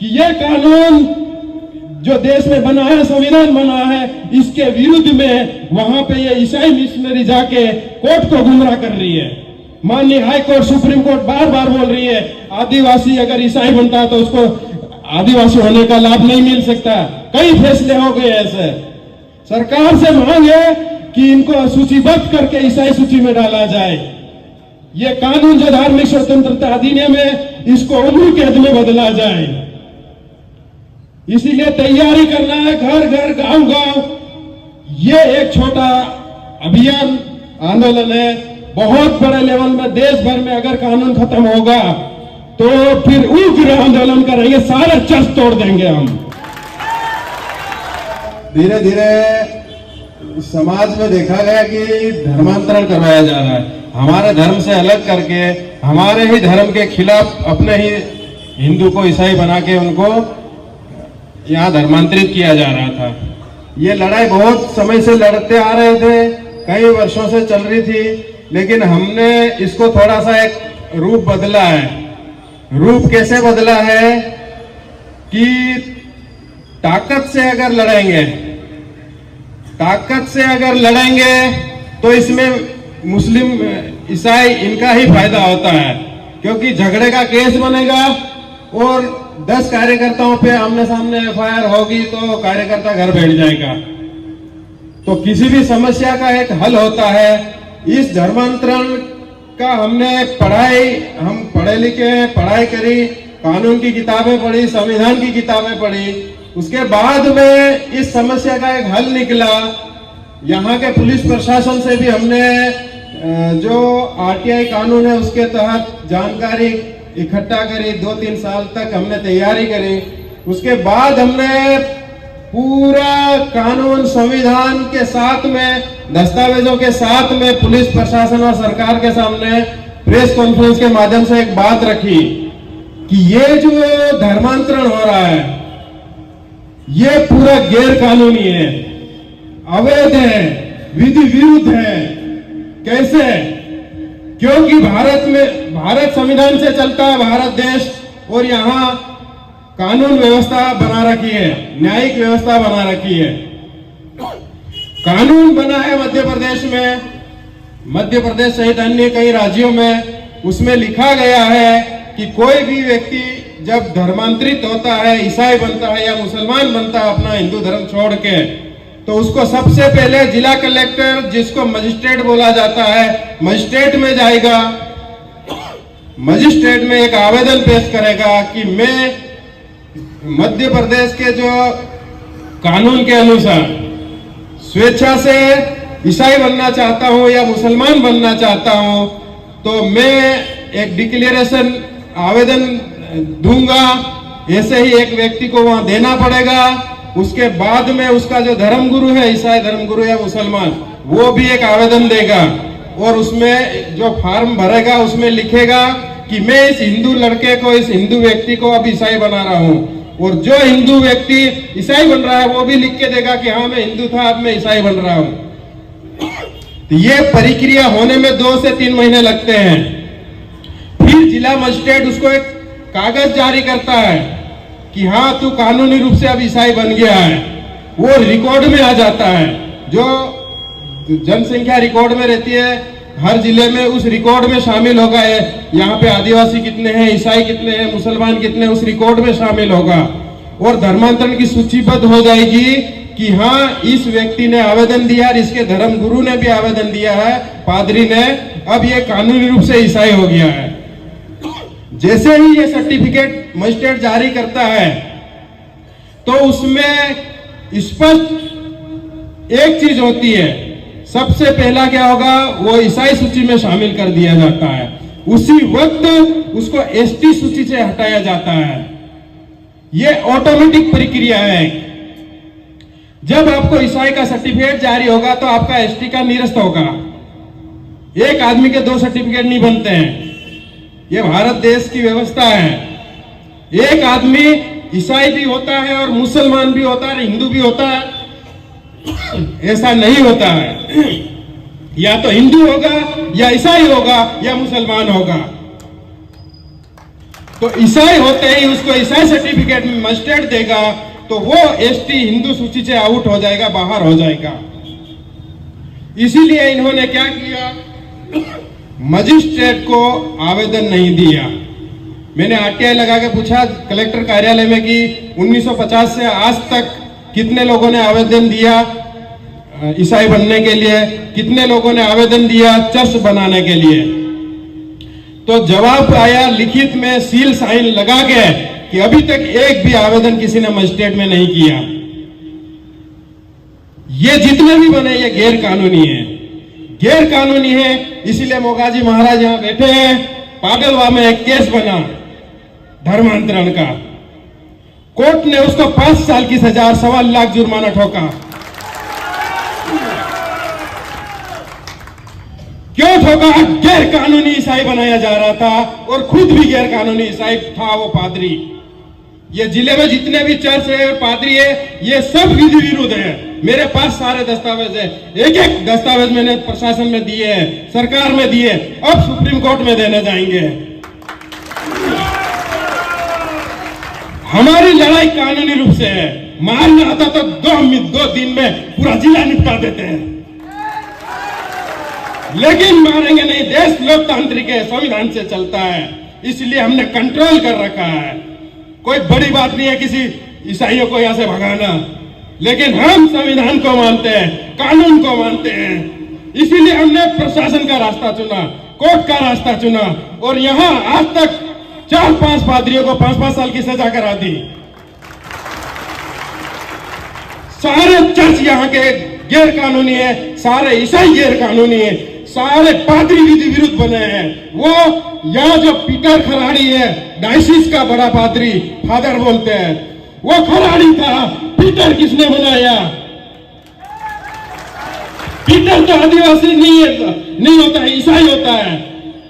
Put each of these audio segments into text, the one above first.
कि यह कानून जो देश में बना है, संविधान बना है, इसके विरुद्ध में वहां पे ये ईसाई मिशनरी जाके कोर्ट को गुमराह कर रही है। माननीय high court, supreme court bar बार बोल रही है आदिवासी अगर ईसाई बनता है तो उसको आदिवासी होने का लाभ नहीं मिल सकता। कई फैसले हो गए ऐसे। सरकार से मांग है कि इनको सूचीबद्ध करके ईसाई सूची में डाला जाए। ये कानून जो धार्मिक स्वतंत्रता अधिनियम है, इसको उम्र कैद में बदला जाए। इसीलिए तैयारी करना है, घर घर गांव गांव। ये एक छोटा अभियान आंदोलन है। बहुत बड़े लेवल में देश भर में अगर कानून खत्म होगा तो फिर उग्र आंदोलन करेंगे, सारे चर्च तोड़ देंगे हम। धीरे धीरे समाज में देखा गया कि धर्मांतरण करवाया जा रहा है। हमारे धर्म से अलग करके हमारे ही धर्म के खिलाफ अपने ही हिंदू को ईसाई बना के उनको यहाँ धर्मांतरित किया जा रहा था। ये लड़ाई बहुत समय से लड़ते आ रहे थे, कई वर्षों से चल रही थी, लेकिन हमने इसको थोड़ा सा एक रूप बदला है। रूप कैसे बदला है कि ताकत से अगर लड़ेंगे तो इसमें मुस्लिम ईसाई इनका ही फायदा होता है, क्योंकि झगड़े का केस बनेगा और 10 कार्यकर्ताओं पे आमने सामने एफआईआर होगी तो कार्यकर्ता घर बैठ जाएगा। तो किसी भी समस्या का एक हल होता है। इस धर्मांतरण का हमने हम पढ़े लिखे हैं, पढ़ाई करी, कानून की किताबें पढ़ी, संविधान की किताबें पढ़ी। उसके बाद में इस समस्या का एक हल निकला। यहाँ के पुलिस प्रशासन से भी हमने जो आरटीआई कानून है उसके तहत जानकारी इकट्ठा करी। 2-3 साल तक हमने तैयारी करी। उसके बाद हमने पूरा कानून संविधान के साथ में, दस्तावेजों के साथ में पुलिस प्रशासन और सरकार के सामने प्रेस कॉन्फ्रेंस के माध्यम से एक बात रखी कि ये जो धर्मांतरण हो रहा है ये पूरा गैर कानूनी है, अवैध है, विधि विरुद्ध है। कैसे? क्योंकि भारत संविधान से चलता है, भारत देश, और यहाँ कानून व्यवस्था बना रखी है, न्यायिक व्यवस्था बना रखी है। कानून बना है मध्य प्रदेश में, मध्य प्रदेश सहित अन्य कई राज्यों में। उसमें लिखा गया है कि कोई भी व्यक्ति जब धर्मांतरित होता है, ईसाई बनता है या मुसलमान बनता है अपना हिंदू धर्म छोड़ के, तो उसको सबसे पहले जिला कलेक्टर, जिसको मजिस्ट्रेट बोला जाता है, मजिस्ट्रेट में जाएगा। मजिस्ट्रेट में एक आवेदन पेश करेगा कि मैं मध्य प्रदेश के जो कानून के अनुसार स्वेच्छा से ईसाई बनना चाहता हूं या मुसलमान बनना चाहता हूं, तो मैं एक डिक्लेरेशन आवेदन दूंगा। ऐसे ही एक व्यक्ति को वहां देना पड़ेगा। उसके बाद में उसका जो धर्मगुरु है, ईसाई धर्मगुरु या मुसलमान, वो भी एक आवेदन देगा और उसमें जो फॉर्म भरेगा उसमें लिखेगा कि मैं इस हिंदू लड़के को, इस हिंदू व्यक्ति को अब ईसाई बना रहा हूं। और जो हिंदू व्यक्ति ईसाई बन रहा है वो भी लिख के देगा कि हाँ मैं हिंदू था, अब मैं ईसाई बन रहा हूं। तो ये प्रक्रिया होने में 2 से 3 महीने लगते हैं। फिर जिला मजिस्ट्रेट उसको एक कागज जारी करता है कि हाँ तू कानूनी रूप से अब ईसाई बन गया है। वो रिकॉर्ड में आ जाता है, जो जनसंख्या रिकॉर्ड में रहती है हर जिले में, उस रिकॉर्ड में शामिल होगा। यहाँ पे आदिवासी कितने हैं, ईसाई कितने हैं, मुसलमान कितने हैं, उस रिकॉर्ड में शामिल होगा। और धर्मांतरण की सूचीबद्ध हो जाएगी कि हाँ इस व्यक्ति ने आवेदन दिया, इसके धर्म गुरु ने भी आवेदन दिया है, पादरी ने, अब ये कानूनी रूप से ईसाई हो गया है। जैसे ही ये सर्टिफिकेट मजिस्ट्रेट जारी करता है तो उसमें स्पष्ट एक चीज होती है, सबसे पहला क्या होगा, वो ईसाई सूची में शामिल कर दिया जाता है। उसी वक्त उसको एसटी सूची से हटाया जाता है। ये ऑटोमेटिक प्रक्रिया है। जब आपको ईसाई का सर्टिफिकेट जारी होगा तो आपका एसटी का निरस्त होगा। एक आदमी के 2 सर्टिफिकेट नहीं बनते हैं, ये भारत देश की व्यवस्था है। एक आदमी ईसाई भी होता है और मुसलमान भी होता है, हिंदू भी होता है, ऐसा नहीं होता है। या तो हिंदू होगा या ईसाई होगा या मुसलमान होगा। तो ईसाई होते ही उसको ईसाई सर्टिफिकेट में मस्टर्ड देगा तो वो एसटी हिंदू सूची से आउट हो जाएगा, बाहर हो जाएगा। इसीलिए इन्होंने क्या किया, मजिस्ट्रेट को आवेदन नहीं दिया। मैंने आरटीआई लगा के पूछा कलेक्टर कार्यालय में कि 1950 से आज तक कितने लोगों ने आवेदन दिया ईसाई बनने के लिए, कितने लोगों ने आवेदन दिया चर्च बनाने के लिए। तो जवाब आया लिखित में सील साइन लगा के कि अभी तक एक भी आवेदन किसी ने मजिस्ट्रेट में नहीं किया। ये जितने भी बने ये गैर कानूनी है, गैर कानूनी है। इसीलिए मोगाजी महाराज यहां बैठे हैं। पागलवा में एक केस बना धर्मांतरण का, कोर्ट ने उसको 5 साल की सजा और 1.25 लाख जुर्माना ठोका। क्यों ठोका? गैर कानूनी ईसाई बनाया जा रहा था और खुद भी गैर कानूनी ईसाई था वो पादरी। ये जिले में जितने भी चर्च है और पादरी है ये सब विधि विरुद्ध है। मेरे पास सारे दस्तावेज है, एक एक दस्तावेज मैंने प्रशासन में दिए हैं, सरकार में दिए, अब सुप्रीम कोर्ट में देने जाएंगे। हमारी लड़ाई कानूनी रूप से है। मारना आता तो 2 दिन में पूरा जिला निपटा देते हैं, लेकिन मारेंगे नहीं। देश लोकतांत्रिक है, संविधान से चलता है, इसलिए हमने कंट्रोल कर रखा है। कोई बड़ी बात नहीं है किसी ईसाइयों को यहां से भगाना, लेकिन हम संविधान को मानते हैं, कानून को मानते हैं। इसीलिए हमने प्रशासन का रास्ता चुना, कोर्ट का रास्ता चुना और यहां आज तक 4-5 पादरियों को 5-5 साल की सजा करा दी। सारे चर्च यहाँ के गैर कानूनी है, सारे ईसाई गैर कानूनी है, सारे पादरी विधि विरुद्ध बने हैं। वो यहाँ जो पीटर खराड़ी है, डायसिस का बड़ा पादरी, फादर बोलते हैं, वो खराड़ी था। पीटर किसने बनाया? पीटर तो आदिवासी नहीं होता है, ईसाई होता है।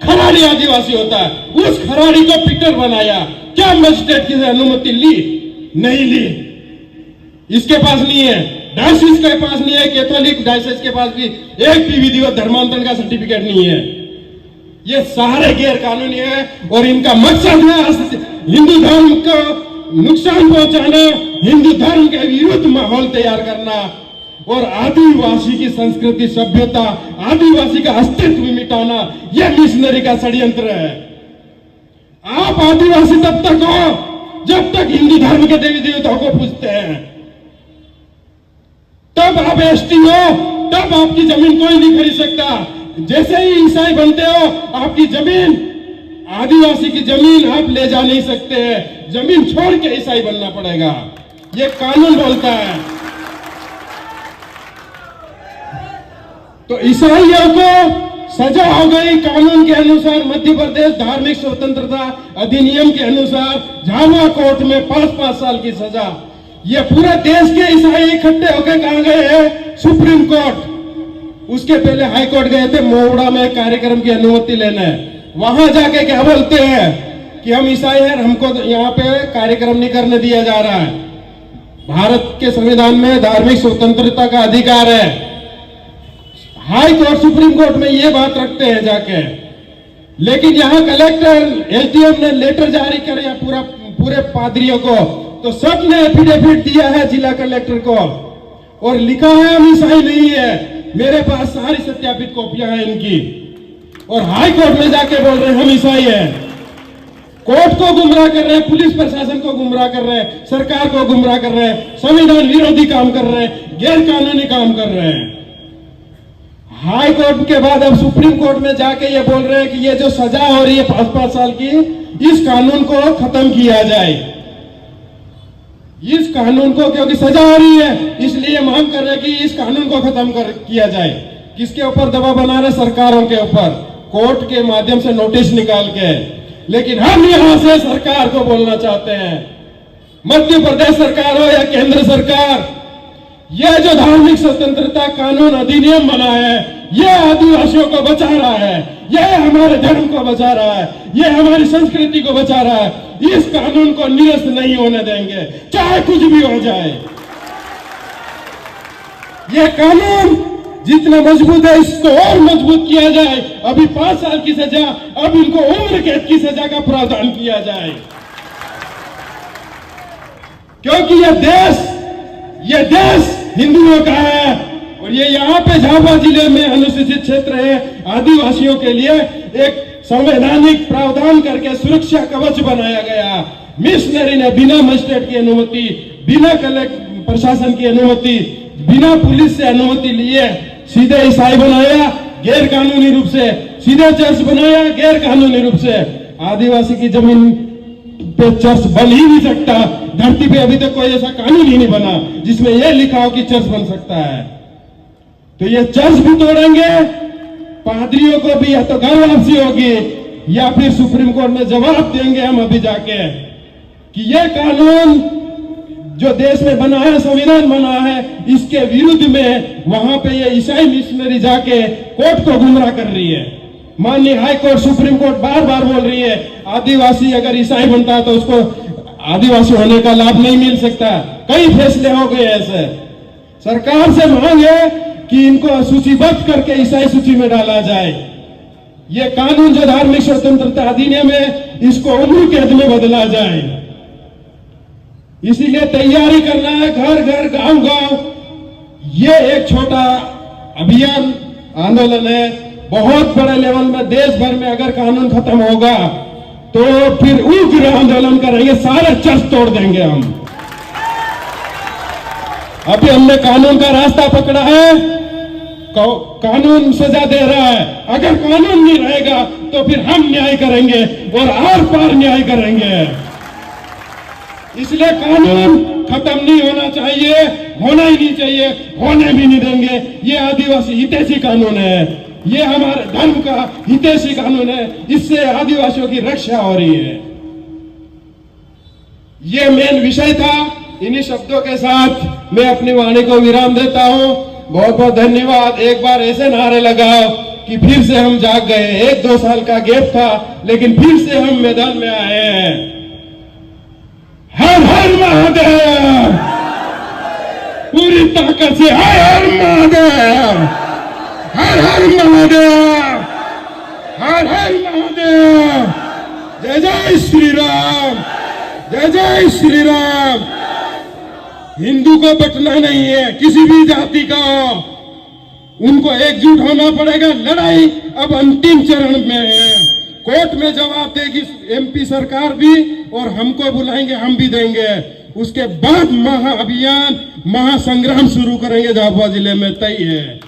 खराड़ी आदिवासी होता है, उस खराड़ी को पीटर बनाया। क्या मजिस्ट्रेट की अनुमति ली? नहीं ली, इसके पास नहीं है, डायसिस के पास नहीं है, कैथोलिक डायसिस के पास भी एक भी विधिवत धर्मांतरण का सर्टिफिकेट नहीं है। ये सारे गैर कानूनी है और इनका मकसद है हिंदू धर्म को नुकसान पहुंचाना, हिंदू धर्म के विरुद्ध माहौल तैयार करना और आदिवासी की संस्कृति, सभ्यता, आदिवासी का अस्तित्व मिटाना। यह मिशनरी का षड्यंत्र है। आप आदिवासी तब तक हो जब तक हिंदू धर्म के देवी देवताओं को पूजते हैं, तब आप एसटी हो, तब आपकी जमीन कोई नहीं खरीद सकता। जैसे ही ईसाई बनते हो आपकी जमीन, आदिवासी की जमीन आप ले जा नहीं सकते हैं, जमीन छोड़ के ईसाई बनना पड़ेगा। ये कानून बोलता है। तो ईसाइयों को सजा हो गई कानून के अनुसार। मध्य प्रदेश धार्मिक स्वतंत्रता अधिनियम के अनुसार झाबुआ कोर्ट में 5-5 साल की सजा। ये पूरे देश के ईसाई इकट्ठे होकर कहां गए हैं? Supreme court. उसके पहले हाई कोर्ट गए थे मोवड़ा में कार्यक्रम की अनुमति लेने। वहां जाके क्या बोलते हैं कि हम ईसाई हैं, हमको यहाँ पे कार्यक्रम नहीं करने दिया जा रहा है। भारत के संविधान में धार्मिक स्वतंत्रता का अधिकार है। हाई कोर्ट, सुप्रीम कोर्ट में ये बात रखते हैं जाके। लेकिन यहाँ कलेक्टर, एसडीएम ने लेटर जारी करे पूरे पादरियों को, तो सब ने एफिडेविट दिया है जिला कलेक्टर को और लिखा है हम ईसाई नहीं है। मेरे पास सारी सत्यापित कॉपियां हैं इनकी। और हाई कोर्ट में जाके बोल रहे हैं हम ईसाई हैं। कोर्ट को गुमराह कर रहे हैं, पुलिस प्रशासन को गुमराह कर रहे हैं, सरकार को गुमराह कर रहे हैं, संविधान विरोधी काम कर रहे हैं, गैर कानूनी काम कर रहे हैं। हाई कोर्ट के बाद अब सुप्रीम कोर्ट में जाके ये बोल रहे हैं कि ये जो सजा हो रही है 5-5 साल की, इस कानून को खत्म किया जाए। इस कानून को, क्योंकि सजा हो रही है इसलिए मांग कर रहे हैं कि इस कानून को खत्म किया जाए। किसके ऊपर दबाव बना रहे? सरकारों के ऊपर, कोर्ट के माध्यम से नोटिस निकाल के। लेकिन हम यहां से सरकार को बोलना चाहते हैं, मध्य प्रदेश सरकार हो या केंद्र सरकार, यह जो धार्मिक स्वतंत्रता कानून अधिनियम बना है, यह आदिवासियों को बचा रहा है, यह हमारे धर्म को बचा रहा है, यह हमारी संस्कृति को बचा रहा है। इस कानून को निरस्त नहीं होने देंगे, चाहे कुछ भी हो जाए। यह कानून जितना मजबूत है इसको और मजबूत किया जाए। अभी 5 साल की सजा, अब इनको उम्र कैद की सजा का प्रावधान किया जाए, क्योंकि ये देश हिंदुओं का है। और ये यहाँ पे झाबुआ जिले में अनुसूचित क्षेत्र है, आदिवासियों के लिए एक संवैधानिक प्रावधान करके सुरक्षा कवच बनाया गया। मिशनरी ने बिना मजिस्ट्रेट की अनुमति, बिना कलेक्टर प्रशासन की अनुमति, बिना पुलिस से अनुमति लिए सीधे ईसाई बनाया गैर कानूनी रूप से, सीधे चर्च बनाया गैर कानूनी रूप से। आदिवासी की जमीन पे चर्च बन ही नहीं सकता। धरती पे अभी तक कोई ऐसा कानून ही नहीं बना जिसमें यह लिखा हो कि चर्च बन सकता है। तो ये चर्च भी तोड़ेंगे, पादरियों को भी या तो घर वापसी होगी या फिर सुप्रीम कोर्ट में जवाब देंगे हम अभी जाके कि ये कानून जो देश में बना है, संविधान बना है, इसके विरुद्ध में वहां पे ये ईसाई मिशनरी जाके कोर्ट को गुमराह कर रही है। माननीय high court, supreme court bar बार बोल रही है आदिवासी अगर ईसाई बनता है तो उसको आदिवासी होने का लाभ नहीं मिल सकता। कई फैसले हो गए ऐसे। सरकार से मांग है कि इनको सूचीबद्ध करके ईसाई सूची में डाला जाए। ये कानून जो धार्मिक स्वतंत्रता अधिनियम है, इसको उम्र कैद में बदला जाए। इसीलिए तैयारी करना है, घर घर गांव गांव। ये एक छोटा अभियान आंदोलन है। बहुत बड़े लेवल में देश भर में अगर कानून खत्म होगा तो फिर उग्र आंदोलन करेंगे, सारे चर्च तोड़ देंगे हम। अभी हमने कानून का रास्ता पकड़ा है, कानून सजा दे रहा है। अगर कानून नहीं रहेगा तो फिर हम न्याय करेंगे और आर पार न्याय करेंगे। इसलिए कानून खत्म नहीं होना चाहिए, होना ही नहीं चाहिए, होने भी नहीं देंगे। ये आदिवासी हितैषी कानून है, ये हमारे धर्म का हितैषी कानून है, इससे आदिवासियों की रक्षा हो रही है। ये मेन विषय था। इन्हीं शब्दों के साथ मैं अपनी वाणी को विराम देता हूं। बहुत बहुत धन्यवाद। एक बार ऐसे नारे लगाओ कि फिर से हम जाग गए। 1-2 साल का गैप था, लेकिन फिर से हम मैदान में आए हैं। हर हर महादेव, पूरी ताकत से हर हर महादेव, हर हर महादेव, हर हर महादेव। जय जय श्री राम, जय जय श्री राम। हिंदू को बटना नहीं है, किसी भी जाति का, उनको एकजुट होना पड़ेगा। लड़ाई अब अंतिम चरण में है। कोर्ट में जवाब देगी एमपी सरकार भी, और हमको बुलाएंगे, हम भी देंगे। उसके बाद महाअभियान, महासंग्राम शुरू करेंगे झाबुआ जिले में, तय है।